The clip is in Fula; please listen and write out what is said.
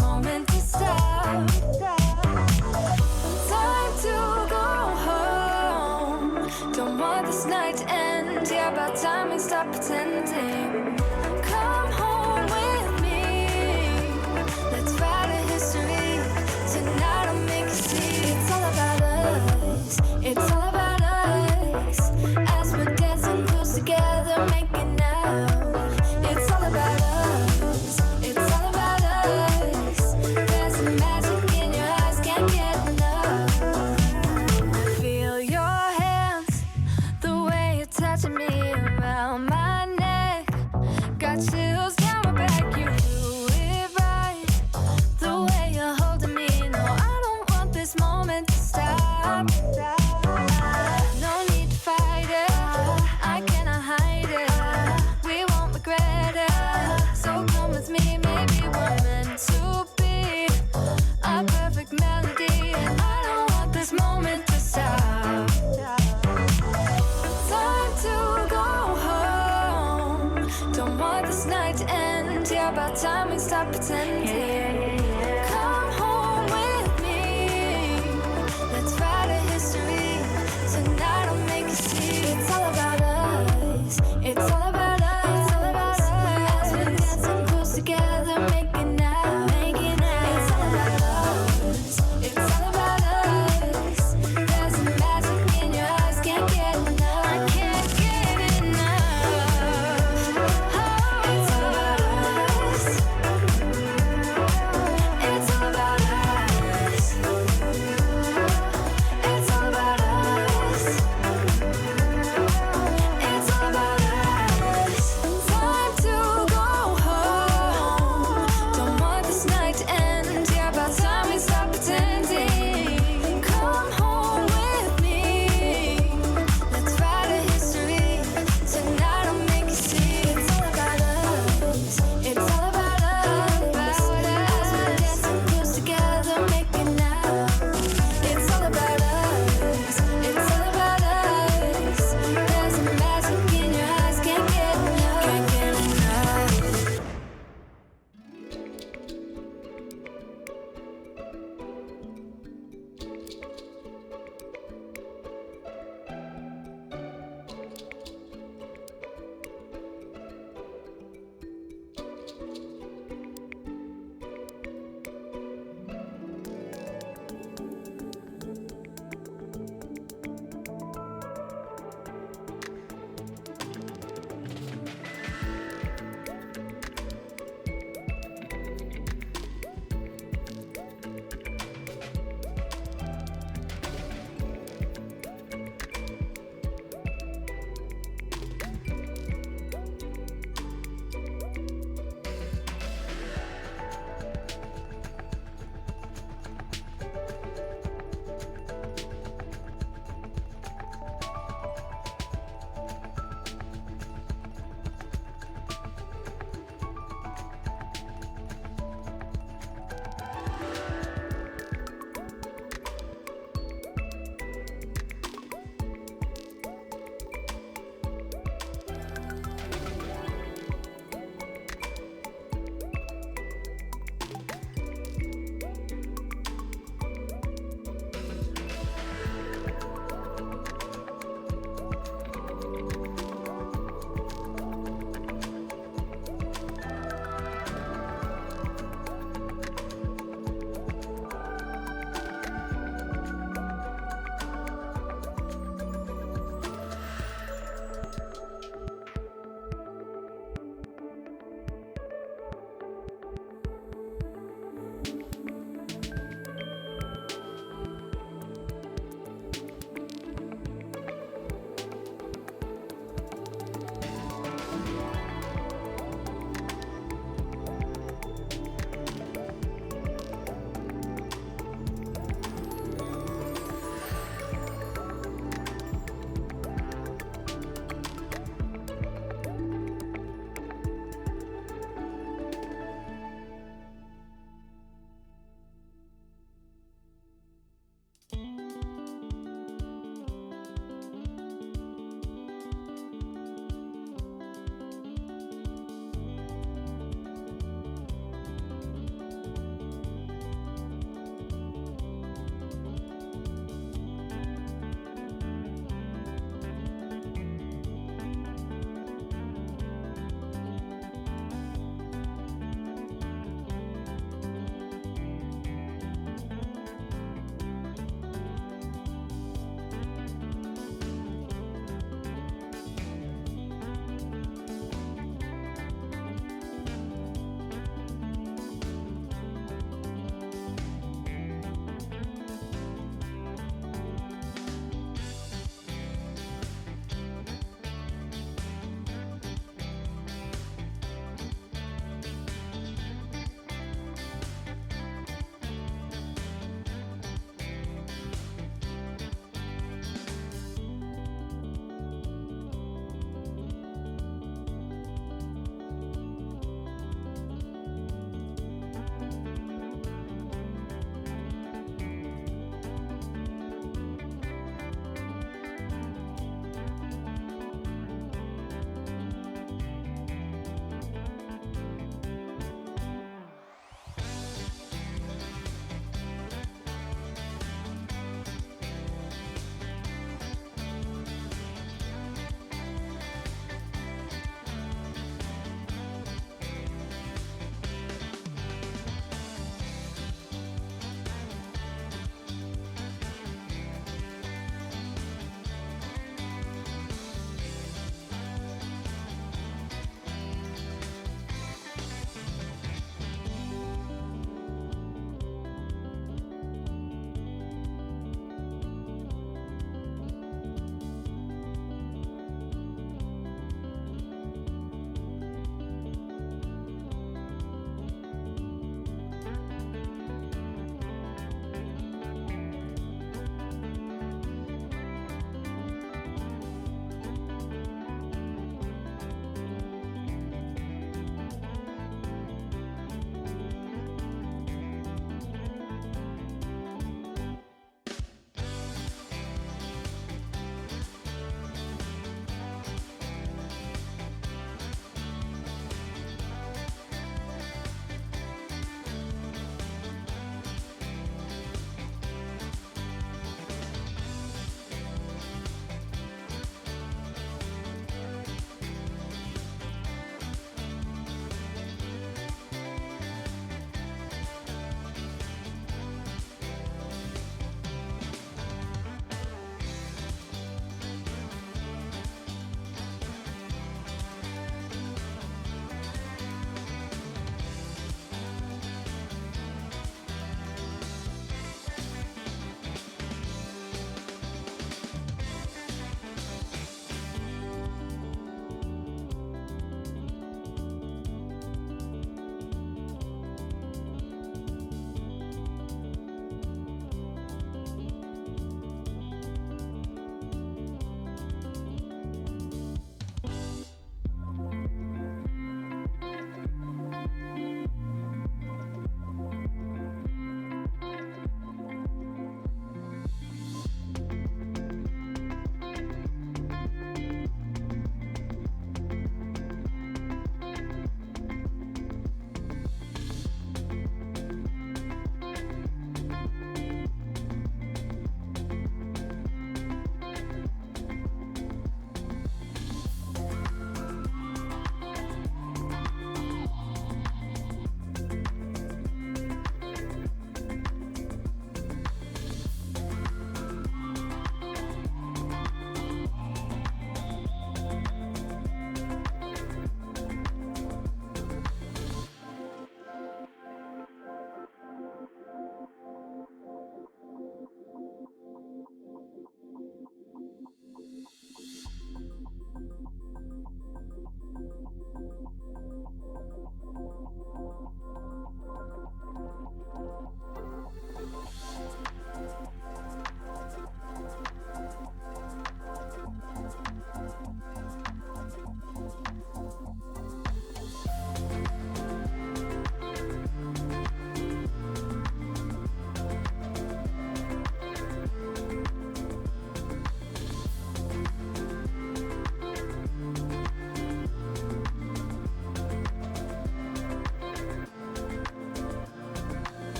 moment to stop. Time to go home. Don't want this night to end. Yeah, about time we stop pretending. Come home with me. Let's write a history. Tonight I'll make you see. It's all about us. It's all about us. As we're dancing close together, making out. It's all about us. It's all about us. There's some magic in your eyes, can't get enough. Feel your hands, the way you're touching me around my neck. Got chills down my back, you do it right. The way you're holding me, no, I don't want this moment to stop. No need to fight it, I cannot hide it. We won't regret it, so come with me, maybe we're meant to be. A perfect melody, and I don't want this moment to stop. Time to go home. Don't want this night to end. Yeah, about time we stop pretending. Come home with me. Let's write a history. Tonight I'll make you see. It's all about us. It's all about us. It's all about us. As we're dancing close together, making out, making out. It's all about us. It's all about us. There's some magic in your eyes, can't get enough. I can't get enough. Oh, it's all about us.